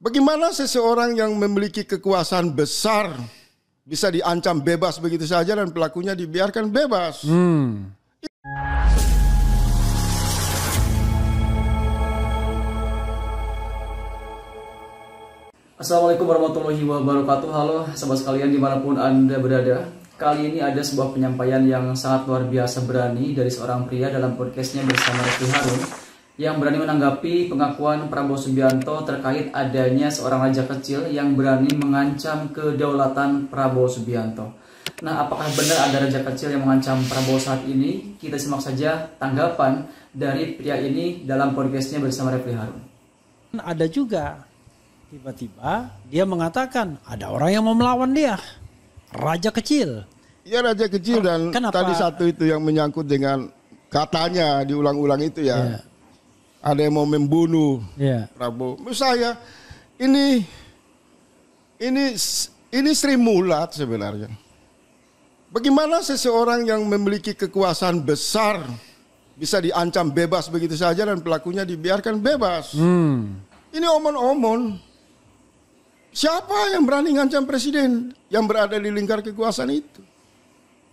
Bagaimana seseorang yang memiliki kekuasaan besar bisa diancam bebas begitu saja dan pelakunya dibiarkan bebas? Assalamualaikum warahmatullahi wabarakatuh. Halo sahabat sekalian dimanapun Anda berada. Kali ini ada sebuah penyampaian yang sangat luar biasa berani dari seorang pria dalam podcastnya bersama Refli Harun, yang berani menanggapi pengakuan Prabowo Subianto terkait adanya seorang raja kecil yang berani mengancam kedaulatan Prabowo Subianto. Nah, apakah benar ada raja kecil yang mengancam Prabowo saat ini? Kita simak saja tanggapan dari pria ini dalam podcastnya bersama Refli Harun. Ada juga tiba-tiba dia mengatakan ada orang yang mau melawan dia, raja kecil. Ya, raja kecil. Dan kenapa? Tadi satu itu yang menyangkut dengan katanya diulang-ulang itu ya. Ada yang mau membunuh Prabowo. Menurut saya ini Sri Mulat sebenarnya. Bagaimana seseorang yang memiliki kekuasaan besar bisa diancam bebas begitu saja dan pelakunya dibiarkan bebas? Ini omon-omon. Siapa yang berani ngancam presiden yang berada di lingkar kekuasaan itu?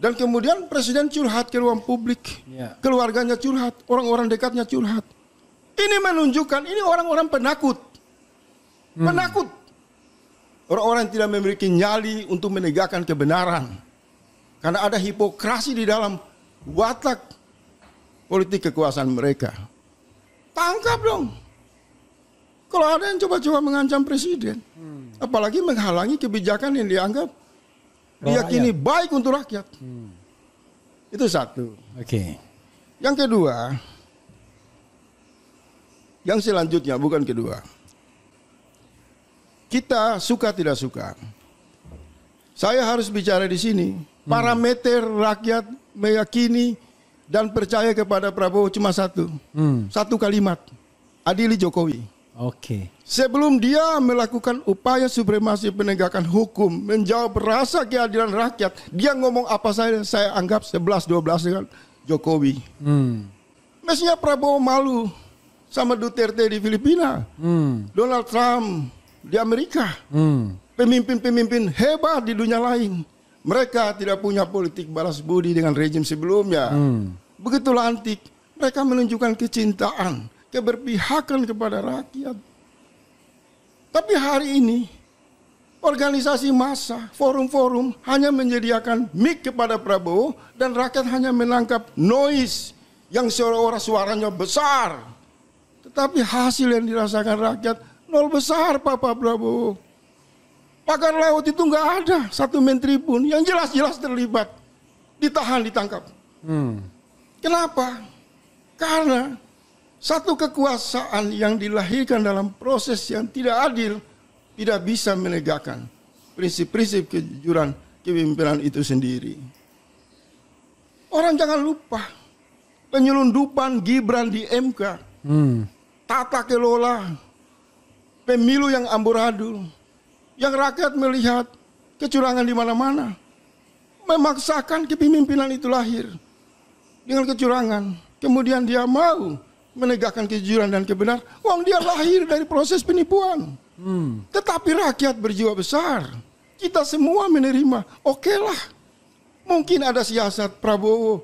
Dan kemudian presiden curhat ke ruang publik, keluarganya curhat, orang-orang dekatnya curhat. Ini menunjukkan ini orang-orang penakut. Penakut. Orang-orang yang tidak memiliki nyali untuk menegakkan kebenaran. Karena ada hipokrasi di dalam watak politik kekuasaan mereka. Tangkap dong. Kalau ada yang coba-coba mengancam presiden. Apalagi menghalangi kebijakan yang dianggap diyakini baik untuk rakyat. Itu satu. Yang kedua, yang selanjutnya bukan kedua. Kita suka tidak suka. Saya harus bicara di sini. Parameter rakyat meyakini dan percaya kepada Prabowo cuma satu. Satu kalimat. Adili Jokowi. Sebelum dia melakukan upaya supremasi penegakan hukum, menjawab rasa keadilan rakyat, dia ngomong apa saja saya anggap 11-12 dengan Jokowi. Mestinya Prabowo malu sama Duterte di Filipina, Donald Trump di Amerika, pemimpin-pemimpin hebat di dunia lain. Mereka tidak punya politik balas budi dengan rejim sebelumnya. Begitulah antik. Mereka menunjukkan kecintaan, keberpihakan kepada rakyat. Tapi hari ini organisasi massa, forum-forum hanya menyediakan mic kepada Prabowo dan rakyat hanya menangkap noise yang seolah-olah suaranya besar. Tetapi hasil yang dirasakan rakyat nol besar, Pak Prabowo. Pagar laut itu nggak ada satu menteri pun yang jelas-jelas terlibat, ditahan, ditangkap. Kenapa? Karena satu kekuasaan yang dilahirkan dalam proses yang tidak adil tidak bisa menegakkan prinsip-prinsip kejujuran kepemimpinan itu sendiri. Orang jangan lupa penyelundupan Gibran di MK, tata kelola pemilu yang amburadul, yang rakyat melihat kecurangan di mana-mana, memaksakan kepemimpinan itu lahir dengan kecurangan. Kemudian dia mau menegakkan kejujuran dan kebenaran. Wong dia lahir dari proses penipuan. Tetapi rakyat berjiwa besar. Kita semua menerima. Okelah. Mungkin ada siasat Prabowo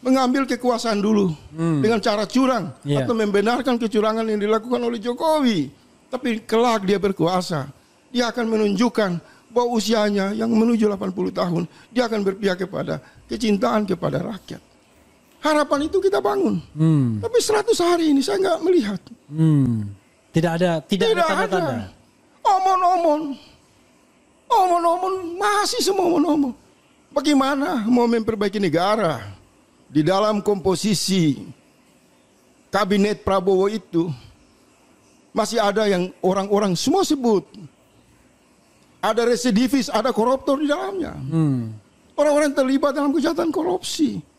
mengambil kekuasaan dulu dengan cara curang atau membenarkan kecurangan yang dilakukan oleh Jokowi. Tapi kelak dia berkuasa, dia akan menunjukkan bahwa usianya yang menuju 80 tahun dia akan berpihak kepada kecintaan kepada rakyat. Harapan itu kita bangun. Tapi 100 hari ini saya nggak melihat. Tidak ada tanda-tanda. Omon-omon. Omon-omon, masih semua omon-omon. Bagaimana mau memperbaiki negara di dalam komposisi kabinet Prabowo itu masih ada yang orang-orang semua sebut ada residivis, ada koruptor di dalamnya. Orang-orang terlibat dalam kejahatan korupsi.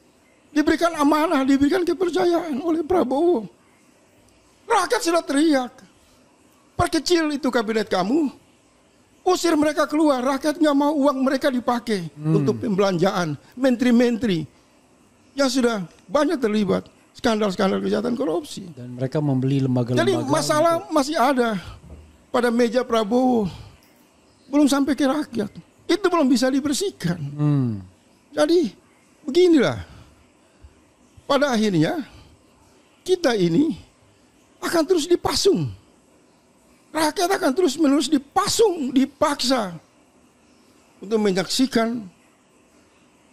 Diberikan amanah, diberikan kepercayaan oleh Prabowo. Rakyat sudah teriak. Perkecil itu kabinet kamu. Usir mereka keluar. Rakyat nggak mau uang mereka dipakai untuk pembelanjaan. Menteri-menteri yang sudah banyak terlibat skandal-skandal kejahatan korupsi. Dan mereka membeli lembaga-lembaga. Jadi masalah masih ada. pada meja Prabowo belum sampai ke rakyat. Itu belum bisa dibersihkan. Jadi beginilah. Pada akhirnya kita ini akan terus dipasung. Rakyat akan terus menerus dipasung, dipaksa untuk menyaksikan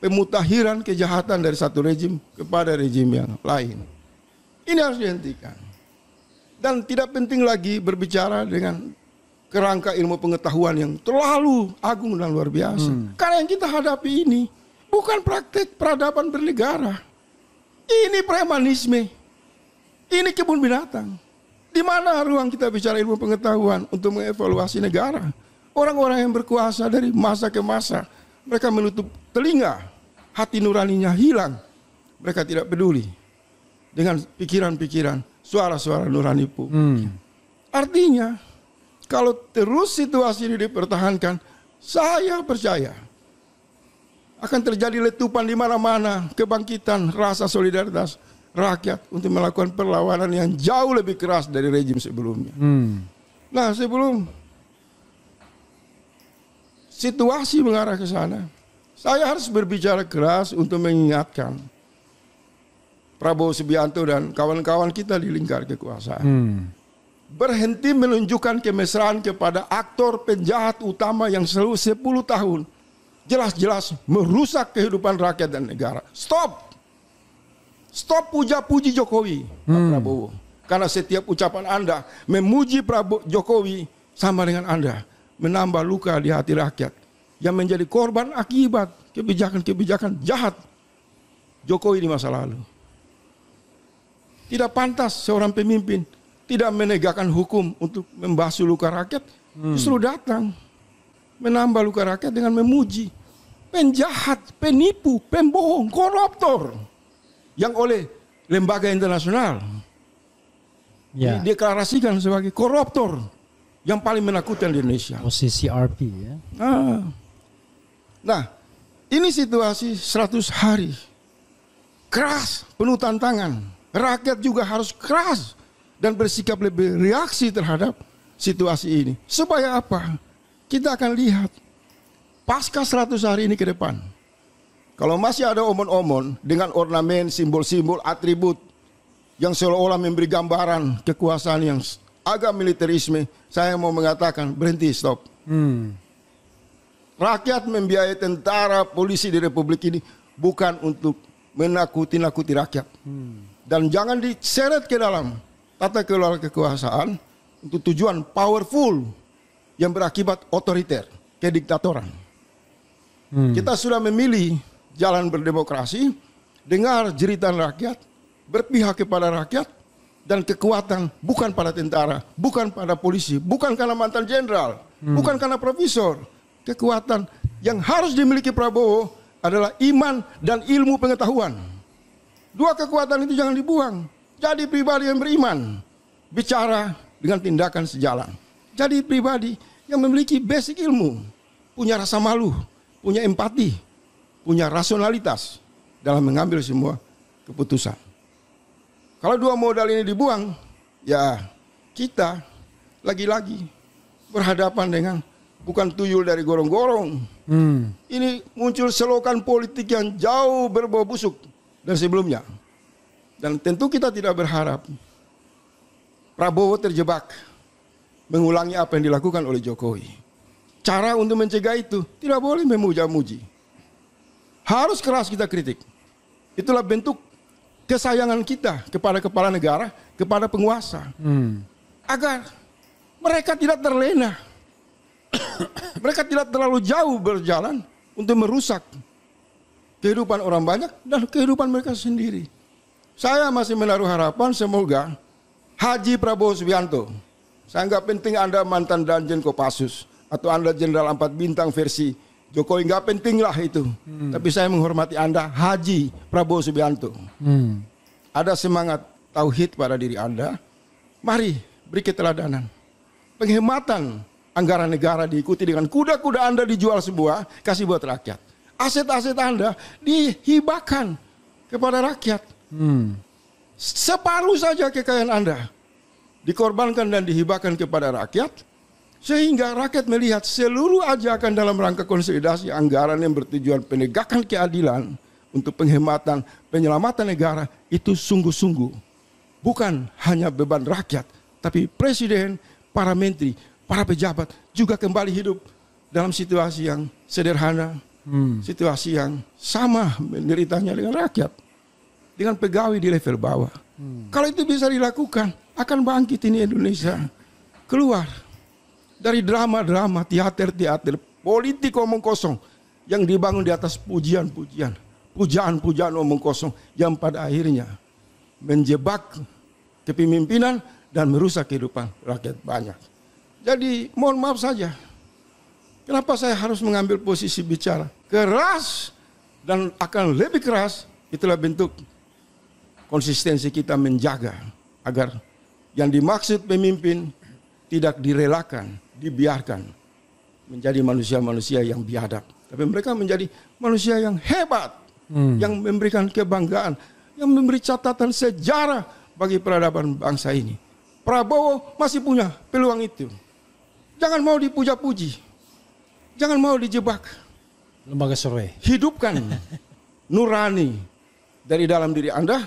pemutahiran kejahatan dari satu rejim kepada rejim yang lain. Ini harus dihentikan. Dan tidak penting lagi berbicara dengan kerangka ilmu pengetahuan yang terlalu agung dan luar biasa. Karena yang kita hadapi ini bukan praktek peradaban bernegara. Ini premanisme. Ini kebun binatang. Di mana ruang kita bicara ilmu pengetahuan untuk mengevaluasi negara? Orang-orang yang berkuasa dari masa ke masa, mereka menutup telinga, hati nuraninya hilang. Mereka tidak peduli dengan pikiran-pikiran, suara-suara nurani publik. Artinya, kalau terus situasi ini dipertahankan, saya percaya akan terjadi letupan di mana-mana, kebangkitan rasa solidaritas rakyat untuk melakukan perlawanan yang jauh lebih keras dari rejim sebelumnya. Nah, sebelum situasi mengarah ke sana, saya harus berbicara keras untuk mengingatkan Prabowo Subianto dan kawan-kawan kita di lingkar kekuasaan. Berhenti menunjukkan kemesraan kepada aktor penjahat utama yang selalu 10 tahun jelas-jelas merusak kehidupan rakyat dan negara. Stop! Stop puja-puji Jokowi, Pak Prabowo. Karena setiap ucapan Anda memuji Jokowi sama dengan Anda menambah luka di hati rakyat yang menjadi korban akibat kebijakan-kebijakan jahat Jokowi di masa lalu. Tidak pantas seorang pemimpin tidak menegakkan hukum untuk membasuh luka rakyat, justru datang menambah luka rakyat dengan memuji penjahat, penipu, pembohong, koruptor yang oleh lembaga internasional dideklarasikan sebagai koruptor yang paling menakutkan di Indonesia. Posisi RP ya. Nah, ini situasi 100 hari. Keras, penuh tantangan. Rakyat juga harus keras dan bersikap lebih reaksi terhadap situasi ini. Supaya apa? Kita akan lihat pasca 100 hari ini ke depan. Kalau masih ada omon-omon dengan ornamen, simbol-simbol, atribut yang seolah-olah memberi gambaran kekuasaan yang agak militerisme, saya mau mengatakan berhenti, stop. Rakyat membiayai tentara, polisi di Republik ini bukan untuk menakuti-nakuti rakyat. Dan jangan diseret ke dalam tata kelola kekuasaan untuk tujuan powerful yang berakibat otoriter, kediktatoran. Kita sudah memilih jalan berdemokrasi, dengar jeritan rakyat, berpihak kepada rakyat, dan kekuatan bukan pada tentara, bukan pada polisi, bukan karena mantan jenderal, bukan karena profesor. Kekuatan yang harus dimiliki Prabowo adalah iman dan ilmu pengetahuan. Dua kekuatan itu jangan dibuang. Jadi pribadi yang beriman, bicara dengan tindakan sejalan. Jadi pribadi yang memiliki basic ilmu, punya rasa malu, punya empati, punya rasionalitas dalam mengambil semua keputusan. Kalau dua modal ini dibuang, ya kita lagi-lagi berhadapan dengan bukan tuyul dari gorong-gorong. Ini muncul selokan politik yang jauh berbau busuk dari sebelumnya. Dan tentu kita tidak berharap Prabowo terjebak mengulangi apa yang dilakukan oleh Jokowi. Cara untuk mencegah itu tidak boleh memuja-muji. Harus keras kita kritik. Itulah bentuk kesayangan kita kepada kepala negara, kepada penguasa. Agar mereka tidak terlena. Mereka tidak terlalu jauh berjalan untuk merusak kehidupan orang banyak dan kehidupan mereka sendiri. Saya masih menaruh harapan semoga Haji Prabowo Subianto, saya nggak penting Anda mantan Danjen Kopassus atau Anda Jenderal 4 bintang versi Jokowi, nggak penting lah itu. Tapi saya menghormati Anda, Haji Prabowo Subianto. Ada semangat tauhid pada diri Anda. Mari beri keteladanan. Penghematan anggaran negara diikuti dengan kuda-kuda Anda dijual semua, kasih buat rakyat. Aset-aset Anda dihibahkan kepada rakyat. Separuh saja kekayaan Anda dikorbankan dan dihibahkan kepada rakyat. Sehingga rakyat melihat seluruh ajakan dalam rangka konsolidasi anggaran yang bertujuan penegakan keadilan untuk penghematan, penyelamatan negara itu sungguh-sungguh bukan hanya beban rakyat, tapi presiden, para menteri, para pejabat juga kembali hidup dalam situasi yang sederhana, situasi yang sama menderitanya dengan rakyat, dengan pegawai di level bawah. Kalau itu bisa dilakukan, akan bangkit ini Indonesia, keluar dari drama-drama, teater-teater, politik omong kosong yang dibangun di atas pujian-pujian, pujaan-pujaan omong kosong yang pada akhirnya menjebak kepemimpinan dan merusak kehidupan rakyat banyak. Jadi mohon maaf saja, kenapa saya harus mengambil posisi bicara keras dan akan lebih keras, itulah bentuk konsistensi kita menjaga agar yang dimaksud pemimpin tidak direlakan, dibiarkan menjadi manusia-manusia yang biadab. Tapi mereka menjadi manusia yang hebat, yang memberikan kebanggaan, yang memberi catatan sejarah bagi peradaban bangsa ini. Prabowo masih punya peluang itu. Jangan mau dipuja-puji, jangan mau dijebak. Lembaga survei. Hidupkan nurani dari dalam diri Anda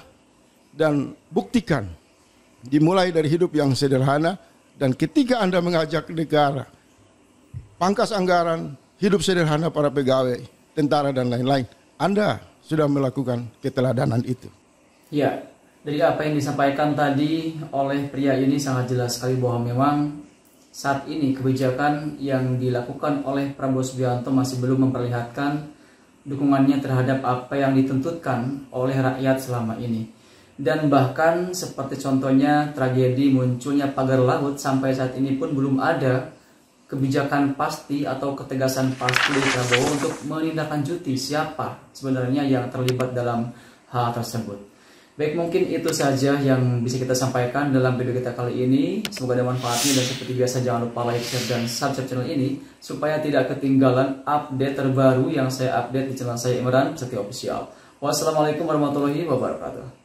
dan buktikan. Dimulai dari hidup yang sederhana, dan ketika Anda mengajak negara, pangkas anggaran, hidup sederhana para pegawai, tentara dan lain-lain, Anda sudah melakukan keteladanan itu. Ya, dari apa yang disampaikan tadi oleh pria ini sangat jelas sekali bahwa memang saat ini kebijakan yang dilakukan oleh Prabowo Subianto masih belum memperlihatkan dukungannya terhadap apa yang dituntutkan oleh rakyat selama ini. Dan bahkan seperti contohnya tragedi munculnya pagar laut, sampai saat ini pun belum ada kebijakan pasti atau ketegasan pasti dari Prabowo untuk menindaklanjuti siapa sebenarnya yang terlibat dalam hal tersebut. Baik, mungkin itu saja yang bisa kita sampaikan dalam video kita kali ini. Semoga ada manfaatnya, dan seperti biasa jangan lupa like, share, dan subscribe channel ini supaya tidak ketinggalan update terbaru yang saya update di channel saya Imran Prasetyo Official. Wassalamualaikum warahmatullahi wabarakatuh.